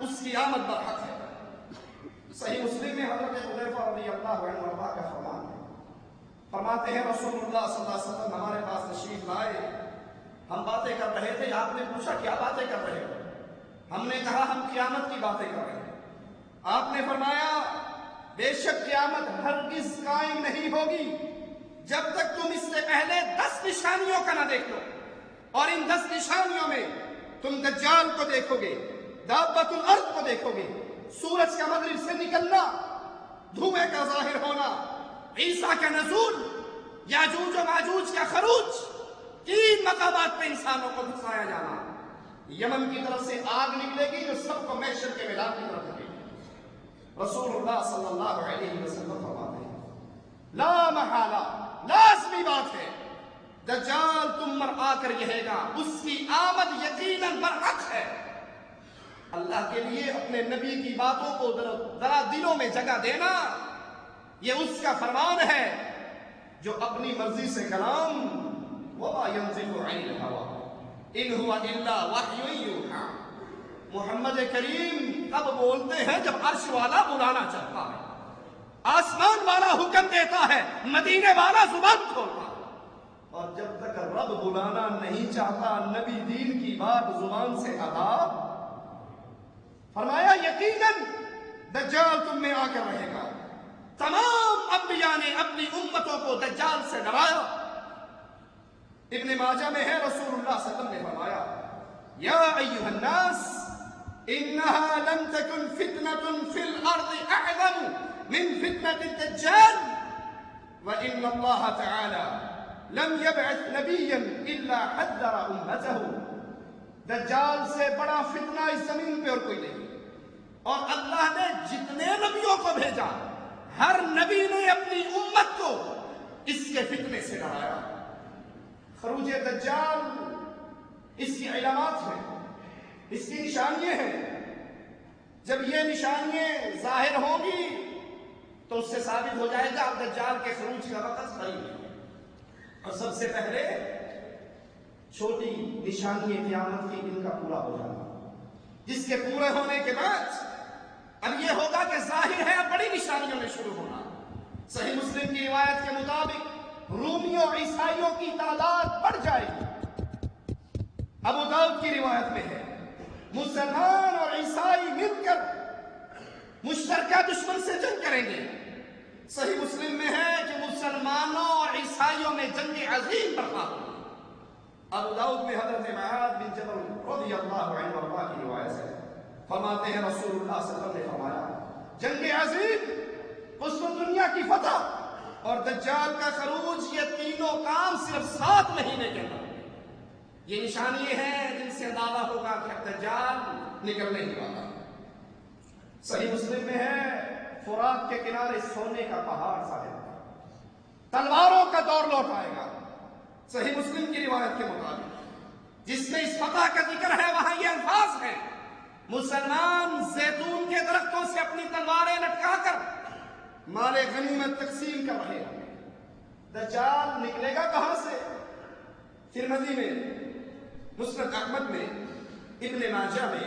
اس کی آمد برحق ہے۔ صحیح مسلم میں حضرت حذیفہ رضی اللہ عنہ وارضاہ کا فرمان ہے، فرماتے ہیں رسول اللہ صلی اللہ علیہ وسلم ہمارے پاس تشریف لائے، ہم باتیں کر رہے تھے، آپ نے پوچھا کیا باتیں کر رہے ہو؟ ہم نے کہا ہم قیامت کی باتیں کر رہے ہیں۔ آپ نے فرمایا بے شک قیامت ہرگز قائم نہیں ہوگی جب تک تم اس سے پہلے 10 نشانیوں کا نہ دیکھ لو، اور ان 10 نشانیوں میں تم دجال کو دیکھو گے، دابۃ الارض کو دیکھو گے، سورج کا مغرب سے نکلنا، دھوئیں کا ظاہر ہونا، عیسیٰ کا نزول، یاجوج و ماجوج کا خروج، 3 مقامات پہ انسانوں کو گھسایا جانا، یمن کی طرف سے آگ نکلے گی جو سب کو محشر کے میدان کی طرف لے گی۔ رسول اللہ صلی اللہ علیہ وسلم فرماتے ہیں لا محالہ، لازمی بات ہے، دجال تم پر آ کر رہے گا، اس کی آمد یقیناً برحق ہے۔ اللہ کے لیے اپنے نبی کی باتوں کو ذرا دلوں میں جگہ دینا، یہ اس کا فرمان ہے جو اپنی مرضی سے کلام وَمَا يَنْطِقُ عَنِ الْهَوَىٰ إِنْ هُوَ إِلَّا وَحْيٌ يُوحَىٰ۔ محمد کریم تب بولتے ہیں جب عرش والا بلانا چاہتا ہے، آسمان والا حکم دیتا ہے، مدینے والا زبان کھولتا ہے، اور جب تک رب بلانا نہیں چاہتا نبی دین کی بات زبان سے ادا۔ فرمایا یقیناً دجال تم میں آ کر رہے گا۔ تمام انبیاء نے اپنی امتوں کو دجال سے ڈرایا۔ ابن ماجہ میں ہے رسول اللہ صلی اللہ علیہ وسلم نے فرمایا یا ایھا الناس انہا لم تکن فتنة فی الارض اعظم من فتنة الدجال وان اللہ تعالی لم يبعث نبیا الا حذر امته۔ دجال سے بڑا فتنہ اس زمین پہ اور کوئی نہیں، اور اللہ نے جتنے نبیوں کو بھیجا ہر نبی نے اپنی امت کو اس کے فتنے سے ڈرایا۔ خروج دجال اس کی علامات ہیں، اس کی نشانیاں ہیں۔ جب یہ نشانیاں ظاہر ہوں گی تو اس سے ثابت ہو جائے گا اب دجال کے خروج کا وقت قریب ہے۔ اور سب سے پہلے چھوٹی نشانی قیامت کی ان کا پورا ہو جانا، جس کے پورے ہونے کے بعد اب یہ ہوگا کہ ظاہر ہے اب بڑی نشانیوں میں شروع ہونا۔ صحیح مسلم کی روایت کے مطابق رومیوں عیسائیوں کی تعداد بڑھ جائے گی۔ ابو داؤد کی روایت میں ہے مسلمان اور عیسائی مل کر مشترکہ دشمن سے جنگ کریں گے۔ صحیح مسلم میں ہے کہ مسلمانوں اور عیسائیوں میں جنگ عظیم برپا ہوگی۔ ابو داؤد میں حضرت معاذ بن جبل رضی اللہ عنہ وارضاہ کی روایت ہے، فرماتے ہیں رسول اللہ صلی اللہ علیہ وسلم نے فرمایا جنگ عظیم، قسط دنیا کی فتح اور دجال کا خروج، یہ تینوں کام صرف 7 مہینے کے اندر۔ یہ نشانی ہیں جن سے دعویٰ ہوگا کہ اب دجال نکلنے ہی والا۔ صحیح مسلم میں ہے فرات کے کنارے سونے کا پہاڑ ظاہر ہوگا، تلواروں کا دور لوٹ آئے گا۔ صحیح مسلم کی روایت کے مطابق جس میں اس فتح کا ذکر ہے وہاں یہ الفاظ ہیں مسلمان زیتون کے درختوں سے اپنی تلواریں لٹکا کر مال غنیمت تقسیم کر رہے ہیں۔ دجال نکلے گا کہاں سے؟ ترمذی میں، مسند احمد میں، ابن ماجہ میں،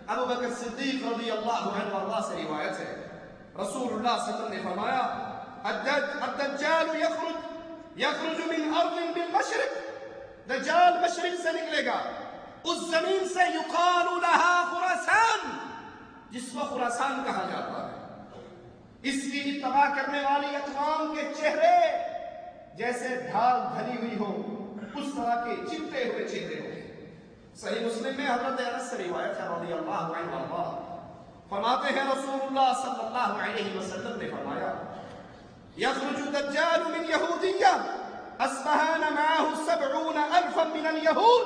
ابو بکر صدیق رضی اللہ عنہ وارضاہ سے روایت ہے رسول اللہ صلی اللہ علیہ وسلم نے فرمایا الدجال یخرج من ارض بالمشرق، دجال مشرق سے نکلے گا، اس زمین سے یقال لها خراسان، جس کو خراسان کہا جاتا ہے۔ اس کی اتباع کرنے والی اقوام کے چہرے جیسے ڈھال دھری ہوئی ہو اس طرح کے چپٹے ہوئے چہرے ہوں گے۔ صحیح مسلم میں حضرت انس سے روایت ہے رضی اللہ عنہ وارضاہ، فرماتے ہیں رسول اللہ صلی اللہ علیہ وسلم نے فرمایا یخرج دجال من یہودیہ اصبہان معه 70,000 من الیہود۔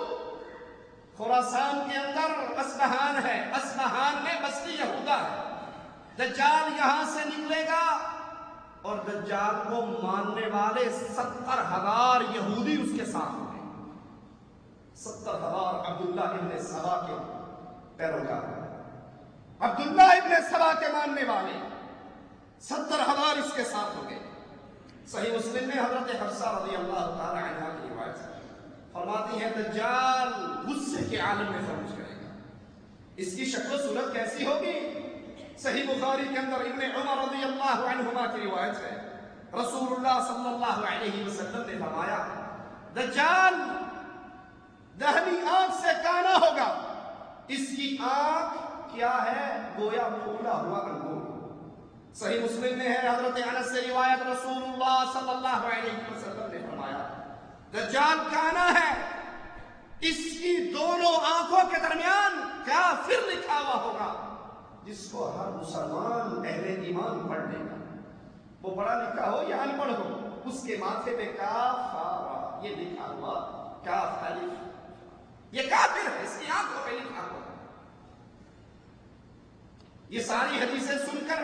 خراسان کے اندر اصبہان ہے، اصبہان میں بستی یہودہ ہے۔ دجال یہاں سے نکلے گا اور دجال کو ماننے والے 70,000 یہودی اس کے ساتھ ہوں گے۔ 70,000 عبداللہ ابن سبا کے پیروکار، عبداللہ ابن سبا کے ماننے والے 70,000 اس کے ساتھ ہوں گے۔ صحیح مسلم میں حضرت حفصہ رضی اللہ تعالی عنہ کی روایت فرماتی ہے دجال غصے کے عالم میں خروج کرے گا، اس کی شکل و صورت کیسی ہوگی؟ صحیح بخاری کے اندر ابن عمر رضی اللہ عنہما کی روایت ہے، رسول اللہ صلی اللہ علیہ وسلم نے فرمایا دجال دہنی آنکھ سے کانا ہوگا، اس کی آنکھ کیا ہے؟ گویا پھولا ہوا انگور۔ صحیح مسلم میں ہے، حضرت انس سے روایت، رسول اللہ صلی اللہ علیہ وسلم نے فرمایا دجال کانا ہے، اس کی دونوں آنکھوں کے درمیان کافر لکھا ہوا ہوگا، جس کو ہر مسلمان اہل ایمان پڑھ لے گا، وہ پڑھا لکھا ہو یا ان پڑھ ہو، اس کے ماتھے پہ کاف ہا یہ لکھا ہوا، کاف الف، یہ کافر ہے، اس کی آنکھوں پہ لکھا ہوا۔ یہ ساری حدیثیں سن کر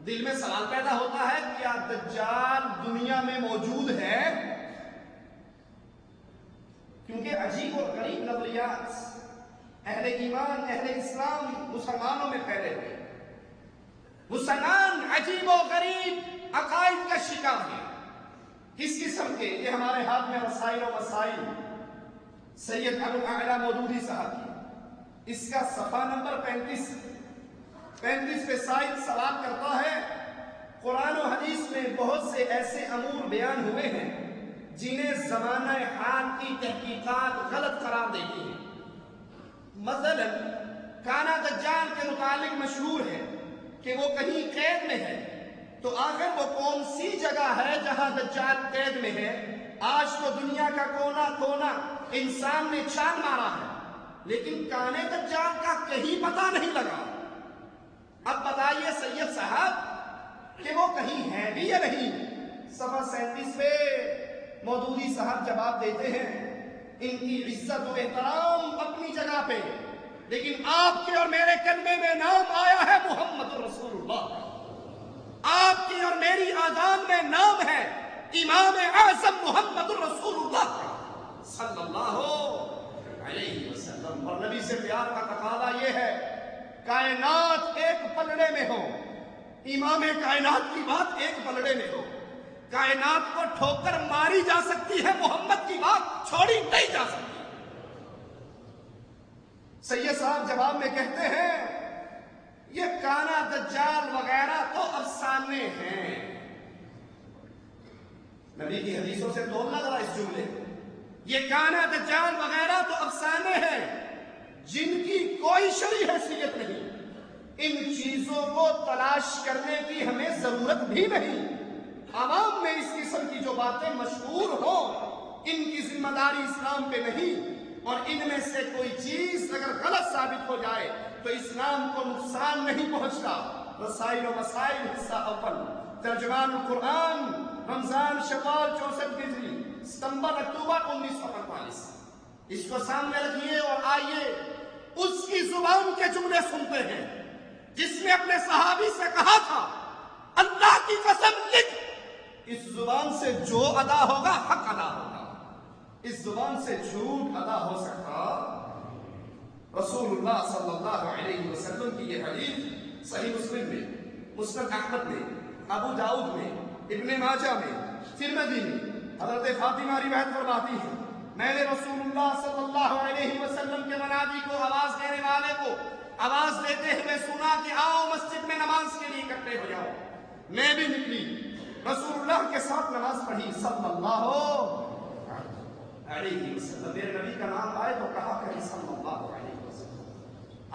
دل میں سوال پیدا ہوتا ہے، کیا دجال دنیا میں موجود ہے؟ کیونکہ عجیب اور غریب نظریات اہل ایمان، اہل اسلام، مسلمانوں میں پھیلے ہوئے، مسلمان عجیب و غریب عقائد کا شکار ہیں۔ کس قسم کے؟ یہ ہمارے ہاتھ میں رسائل و مسائل سید ابو الاعلی مودودی صاحب کی، اس کا صفحہ نمبر 35 پہ سائل سوال کرتا ہے، قرآن و حدیث میں بہت سے ایسے امور بیان ہوئے ہیں جنہیں زمانہ حال کی تحقیقات غلط قرار دیتی ہیں۔ مثلا کانا دجال کے متعلق مشہور ہے کہ وہ کہیں قید میں ہے، تو آخر وہ کون سی جگہ ہے جہاں دجال قید میں ہے؟ آج تو دنیا کا کونا کونا انسان نے چھان مارا ہے، لیکن کانے دجال کا کہیں پتہ نہیں لگا۔ اب بتائیے سید صاحب کہ وہ کہیں ہے بھی یا نہیں؟ صفحہ 37 پہ مودودی صاحب جواب دیتے ہیں، ان کی عزت و احترام اپنی جگہ پہ، لیکن آپ کے اور میرے کلمے میں نام آیا ہے محمد رسول اللہ، آپ کی اور میری آذان میں نام ہے امام اعظم محمد رسول اللہ صلی اللہ علیہ وسلم۔ اور نبی سے پیار کا تقاضا یہ ہے، کائنات ایک پلڑے میں ہو، امام کائنات کی بات ایک پلڑے میں ہو، کائنات کو ٹھوکر ماری جا سکتی ہے، محمد کی بات چھوڑی نہیں جا سکتی۔ سید صاحب جواب میں کہتے ہیں، یہ کانا دجال وغیرہ تو افسانے ہیں۔ نبی کی حدیثوں سے توڑنا ذرا اس جملے، یہ کانا دجال وغیرہ تو افسانے ہیں جن کی کوئی شرعی حیثیت نہیں، ان چیزوں کو تلاش کرنے کی ہمیں ضرورت بھی نہیں۔ عوام میں اس قسم کی جو باتیں مشہور ہوں، ان کی ذمہ داری اسلام پہ نہیں، اور ان میں سے کوئی چیز اگر غلط ثابت ہو جائے تو اسلام کو نقصان نہیں پہنچتا۔ رسائل و مسائل حصہ اول، ترجمان القرآن، رمضان شوال 64 ہجری، ستمبر اکتوبر 1945۔ اس کو سامنے رکھیے اور آئیے اس کی زبان کے جملے سنتے ہیں جس نے اپنے صحابی سے کہا تھا، اللہ کی قسم لکھ، اس زبان سے جو ادا ہوگا حق ادا ہوگا، اس زبان سے جھوٹ ادا ہو سکتا۔ رسول اللہ صلی اللہ علیہ وسلم کی یہ حدیث صحیح مسلم میں، مسند احمد میں، ابو داؤد میں، ابن ماجہ میں، ترمذی میں حضرت فاطمہ روایت فرماتی ہے، میں نے رسول اللہ صلی اللہ علیہ وسلم کے منادی کو، آواز دینے والے کو آواز دیتے ہوئے سنا کہ آؤ مسجد میں نماز کے لیے اکٹھے ہو جاؤ۔ میں بھی نکلی، رسول اللہ کے ساتھ نماز پڑھی صلی اللہ علیہ وسلم۔ میرے نبی کا نام آئے تو کہا کہ صلی اللہ علیہ وسلم۔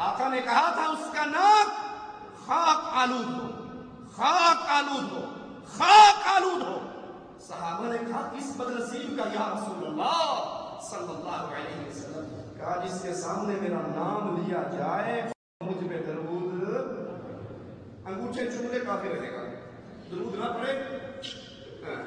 آقا نے کہا تھا اس کا ناک خاک آلود ہو، خاک آلود ہو، خاک آلود ہو۔ صحابہ نے کہا کس بدنصیب کا یا رسول اللہ صلی اللہ علیہ وسلم؟ کہا جس کے سامنے میرا نام لیا جائے مجھ پہ درود، انگوٹھے چومنے کافی رہے گا، درود نہ پڑے